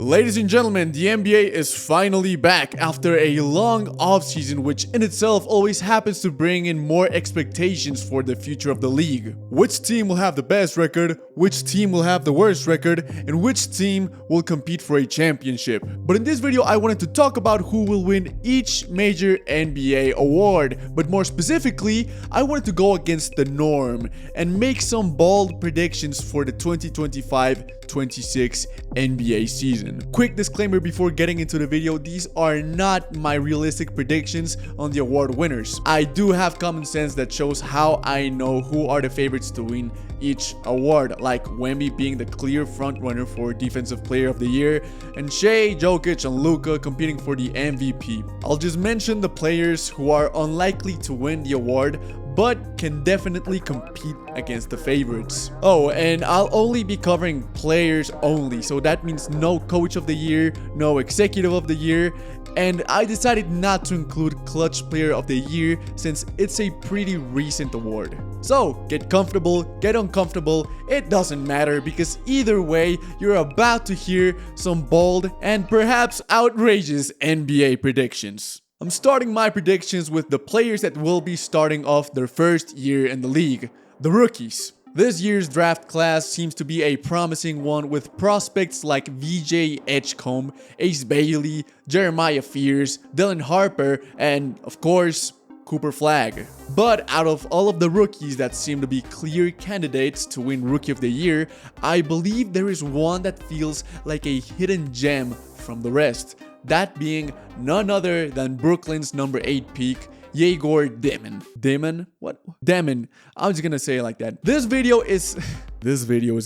Ladies and gentlemen, the NBA is finally back after a long offseason, which in itself always happens to bring in more expectations for the future of the league. Which team will have the best record, which team will have the worst record, and which team will compete for a championship. But in this video, I wanted to talk about who will win each major NBA award. But more specifically, I wanted to go against the norm and make some bold predictions for the 2025-26 NBA season. Quick disclaimer before getting into the video, these are not my realistic predictions on the award winners. I do have common sense that shows how I know who are the favorites to win each award, like Wemby being the clear frontrunner for Defensive Player of the Year, and Shea, Jokic, and Luka competing for the MVP. I'll just mention the players who are unlikely to win the award, but can definitely compete against the favorites. Oh, and I'll only be covering players only, so that means no Coach of the Year, no Executive of the Year, and I decided not to include Clutch Player of the Year since it's a pretty recent award. So, get comfortable, get uncomfortable, it doesn't matter because either way, you're about to hear some bold and perhaps outrageous NBA predictions. I'm starting my predictions with the players that will be starting off their first year in the league, the rookies. This year's draft class seems to be a promising one with prospects like VJ Edgecombe, Ace Bailey, Jeremiah Fears, Dylan Harper, and of course, Cooper Flagg. But out of all of the rookies that seem to be clear candidates to win Rookie of the Year, I believe there is one that feels like a hidden gem from the rest. That being none other than Brooklyn's number 8 pick, Yegor Demon. Demon? What? Demon. I'm just gonna say it like that. This video is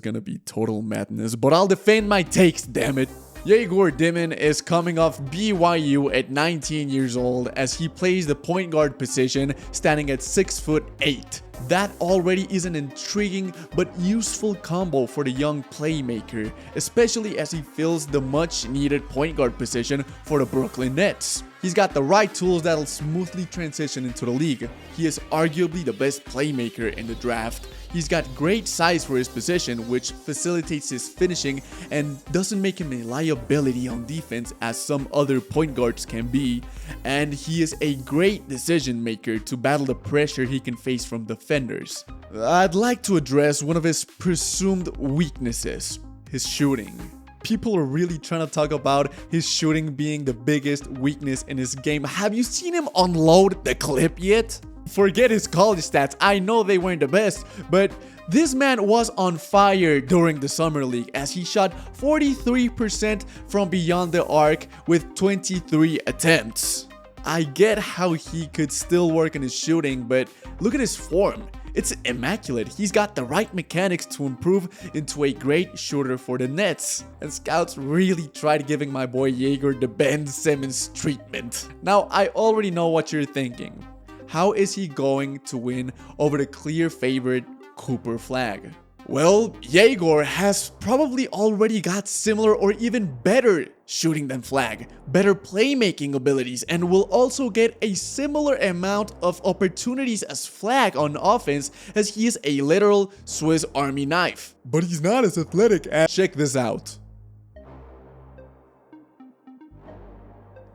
gonna be total madness, but I'll defend my takes, damn it. Yegor Demon is coming off BYU at 19 years old as he plays the point guard position, standing at 6'8". That already is an intriguing but useful combo for the young playmaker, especially as he fills the much needed point guard position for the Brooklyn Nets. He's got the right tools that'll smoothly transition into the league. He is arguably the best playmaker in the draft. He's got great size for his position, which facilitates his finishing and doesn't make him a liability on defense as some other point guards can be. And he is a great decision maker to battle the pressure he can face from defenders. I'd like to address one of his presumed weaknesses, his shooting. People are really trying to talk about his shooting being the biggest weakness in his game. Have you seen him unload the clip yet? Forget his college stats, I know they weren't the best, but this man was on fire during the summer league as he shot 43% from beyond the arc with 23 attempts. I get how he could still work on his shooting, but look at his form. It's immaculate. He's got the right mechanics to improve into a great shooter for the Nets. And scouts really tried giving my boy Yegor the Ben Simmons treatment. Now, I already know what you're thinking. How is he going to win over the clear favorite Cooper Flagg? Well, Yegor has probably already got similar or even better shooting than Flagg, better playmaking abilities, and will also get a similar amount of opportunities as Flagg on offense as he is a literal Swiss Army knife. But he's not as athletic as... Check this out.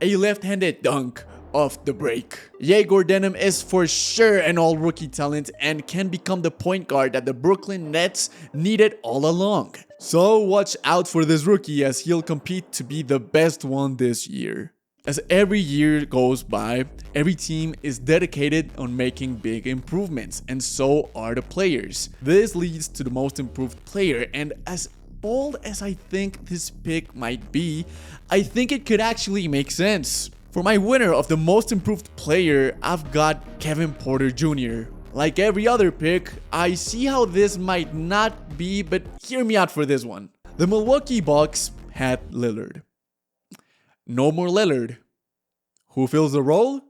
A left-handed dunk off the break. Yegor Denim is for sure an all-rookie talent and can become the point guard that the Brooklyn Nets needed all along. So watch out for this rookie as he'll compete to be the best one this year. As every year goes by, every team is dedicated on making big improvements, and so are the players. This leads to the most improved player, and as bold as I think this pick might be, I think it could actually make sense. For my winner of the most improved player, I've got Kevin Porter Jr. Like every other pick, I see how this might not be, but hear me out for this one. The Milwaukee Bucks had Lillard. No more Lillard. Who fills the role?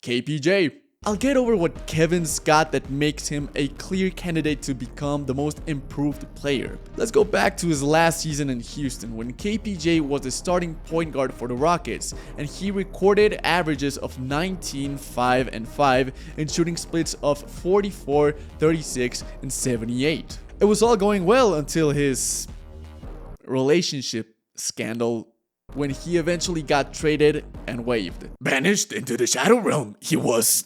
KPJ. I'll get over what Kevin's got that makes him a clear candidate to become the most improved player. Let's go back to his last season in Houston when KPJ was the starting point guard for the Rockets and he recorded averages of 19, 5, and 5 and shooting splits of 44, 36, and 78. It was all going well until his relationship scandal when he eventually got traded and waived. Banished into the Shadow Realm, he was...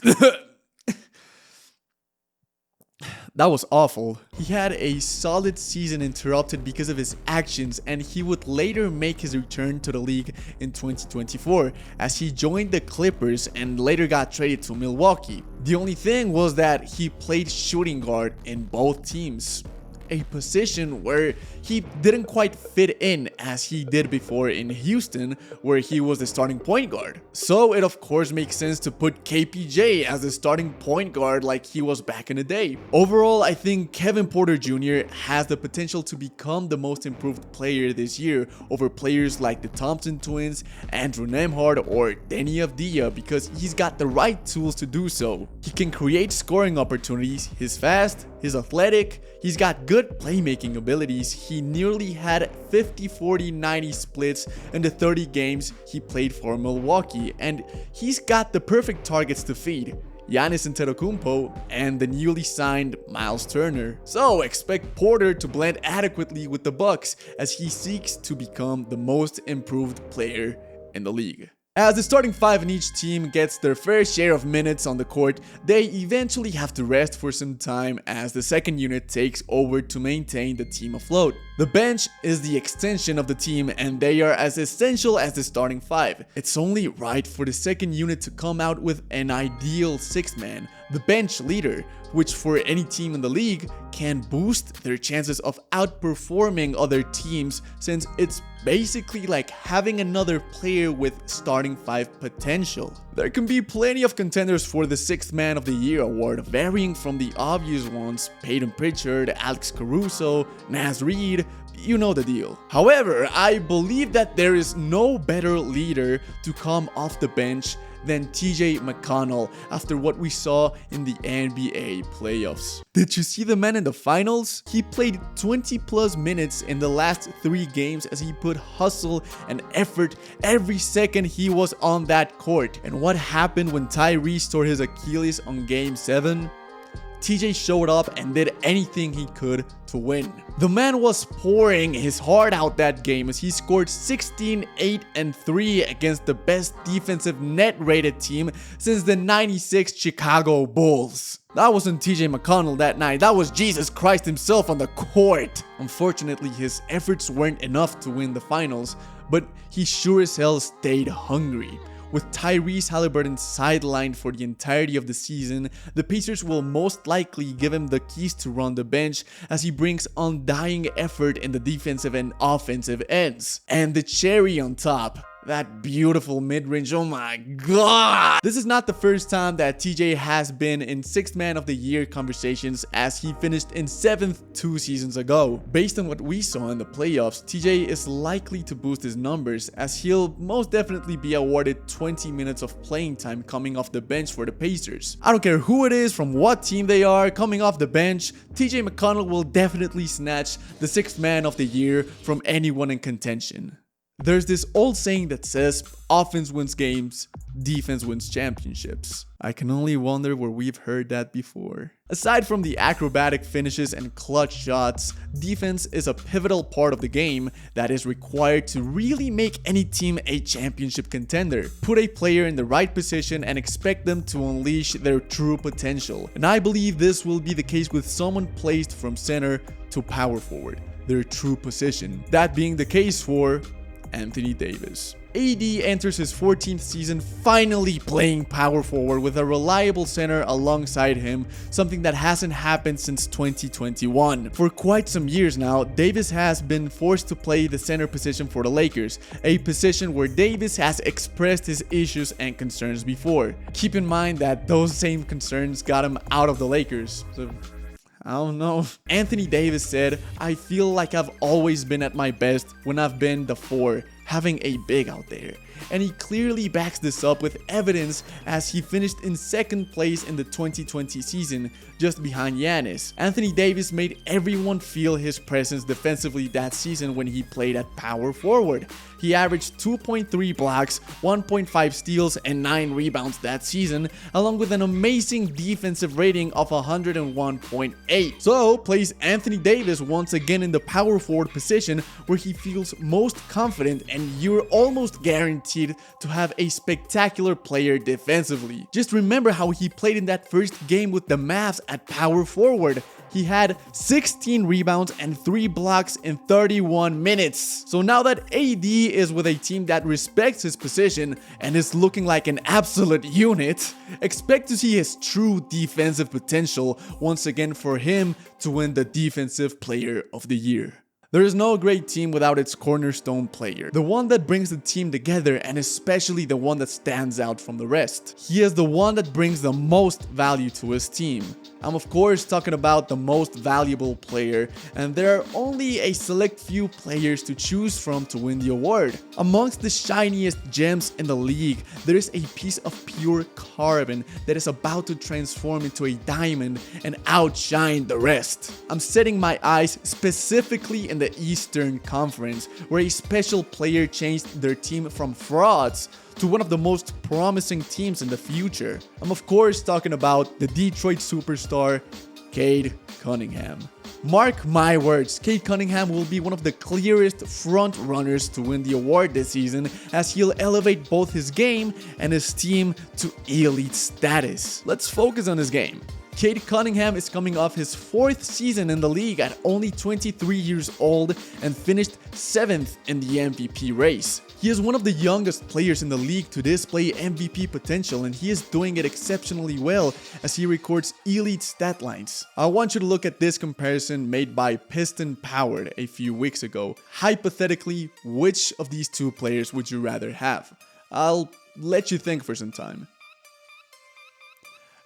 That was awful. He had a solid season interrupted because of his actions, and he would later make his return to the league in 2024 as he joined the Clippers and later got traded to Milwaukee. The only thing was that he played shooting guard in both teams, a position where he didn't quite fit in as he did before in Houston, where he was the starting point guard. So it of course makes sense to put KPJ as the starting point guard like he was back in the day. Overall, I think Kevin Porter Jr. has the potential to become the most improved player this year over players like the Thompson twins, Andrew Nembhard, or Deni Avdija, because he's got the right tools to do so. He can create scoring opportunities, he's fast, he's athletic, he's got good playmaking abilities. He nearly had 50-40-90 splits in the 30 games he played for Milwaukee, and he's got the perfect targets to feed: Giannis Antetokounmpo and the newly signed Miles Turner. So expect Porter to blend adequately with the Bucks as he seeks to become the most improved player in the league. As the starting five in each team gets their fair share of minutes on the court, they eventually have to rest for some time as the second unit takes over to maintain the team afloat. The bench is the extension of the team, and they are as essential as the starting five. It's only right for the second unit to come out with an ideal sixth man, the bench leader, which for any team in the league can boost their chances of outperforming other teams, since it's basically like having another player with starting five potential. There can be plenty of contenders for the sixth man of the year award, varying from the obvious ones: Peyton Pritchard, Alex Caruso, Naz Reid, you know the deal. However, I believe that there is no better leader to come off the bench than TJ McConnell after what we saw in the NBA playoffs. Did you see the man in the finals? He played 20 plus minutes in the last 3 games as he put hustle and effort every second he was on that court. And what happened when Tyrese tore his Achilles on game 7? TJ showed up and did anything he could to win. The man was pouring his heart out that game as he scored 16, 8, and 3 against the best defensive net rated team since the 96 Chicago Bulls. That wasn't TJ McConnell that night, that was Jesus Christ himself on the court. Unfortunately, his efforts weren't enough to win the finals, but he sure as hell stayed hungry. With Tyrese Halliburton sidelined for the entirety of the season, the Pacers will most likely give him the keys to run the bench as he brings undying effort in the defensive and offensive ends. And the cherry on top, that beautiful mid-range, oh my god! This is not the first time that TJ has been in 6th man of the year conversations, as he finished in 7th 2 seasons ago. Based on what we saw in the playoffs, TJ is likely to boost his numbers as he'll most definitely be awarded 20 minutes of playing time coming off the bench for the Pacers. I don't care who it is, from what team they are, coming off the bench, TJ McConnell will definitely snatch the 6th man of the year from anyone in contention. There's this old saying that says, offense wins games, defense wins championships. I can only wonder where we've heard that before. Aside from the acrobatic finishes and clutch shots, defense is a pivotal part of the game that is required to really make any team a championship contender. Put a player in the right position and expect them to unleash their true potential. And I believe this will be the case with someone placed from center to power forward, their true position. That being the case for Anthony Davis. AD enters his 14th season finally playing power forward with a reliable center alongside him, something that hasn't happened since 2021. For quite some years now, Davis has been forced to play the center position for the Lakers, a position where Davis has expressed his issues and concerns before. Keep in mind that those same concerns got him out of the Lakers, so I don't know. Anthony Davis said, "I feel like I've always been at my best when I've been the 4, having a big out there." And he clearly backs this up with evidence as he finished in 2nd place in the 2020 season, just behind Giannis. Anthony Davis made everyone feel his presence defensively that season when he played at power forward. He averaged 2.3 blocks, 1.5 steals, and 9 rebounds that season, along with an amazing defensive rating of 101.8. So, plays Anthony Davis once again in the power forward position where he feels most confident, and you're almost guaranteed to have a spectacular player defensively. Just remember how he played in that first game with the Mavs at power forward. He had 16 rebounds and 3 blocks in 31 minutes. So now that AD is with a team that respects his position and is looking like an absolute unit, expect to see his true defensive potential once again for him to win the Defensive Player of the Year. There is no great team without its cornerstone player, the one that brings the team together and especially the one that stands out from the rest. He is the one that brings the most value to his team. I'm of course talking about the most valuable player, and there are only a select few players to choose from to win the award. Amongst the shiniest gems in the league, there is a piece of pure carbon that is about to transform into a diamond and outshine the rest. I'm setting my eyes specifically in the Eastern Conference, where a special player changed their team from frauds to one of the most promising teams in the future. I'm of course talking about the Detroit superstar, Cade Cunningham. Mark my words, Cade Cunningham will be one of the clearest front runners to win the award this season, as he'll elevate both his game and his team to elite status. Let's focus on his game. Cade Cunningham is coming off his 4th season in the league at only 23 years old and finished 7th in the MVP race. He is one of the youngest players in the league to display MVP potential, and he is doing it exceptionally well as he records elite stat lines. I want you to look at this comparison made by Piston Powered a few weeks ago. Hypothetically, which of these two players would you rather have? I'll let you think for some time.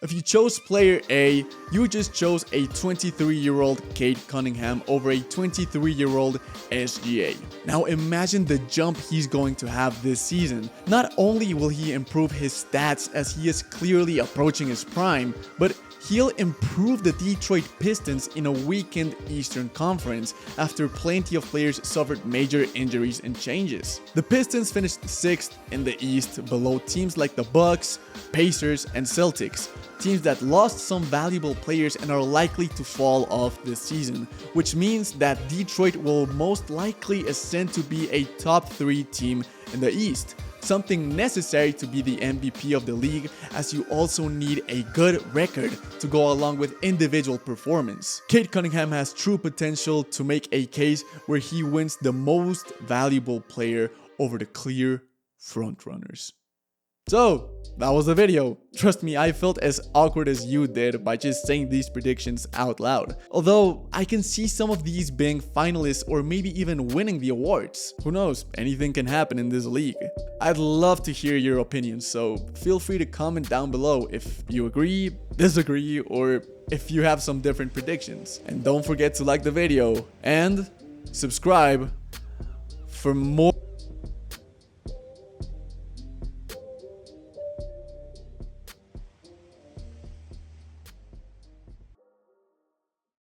If you chose player A, you just chose a 23-year-old Cade Cunningham over a 23-year-old SGA. Now imagine the jump he's going to have this season. Not only will he improve his stats as he is clearly approaching his prime, but he'll improve the Detroit Pistons in a weakened Eastern Conference after plenty of players suffered major injuries and changes. The Pistons finished 6th in the East, below teams like the Bucks, Pacers, and Celtics. Teams that lost some valuable players and are likely to fall off this season, which means that Detroit will most likely ascend to be a top 3 team in the East. Something necessary to be the MVP of the league, as you also need a good record to go along with individual performance. Cade Cunningham has true potential to make a case where he wins the most valuable player over the clear frontrunners. So, that was the video. Trust me, I felt as awkward as you did by just saying these predictions out loud. Although, I can see some of these being finalists or maybe even winning the awards. Who knows, anything can happen in this league. I'd love to hear your opinions, so feel free to comment down below if you agree, disagree, or if you have some different predictions. And don't forget to like the video and subscribe for more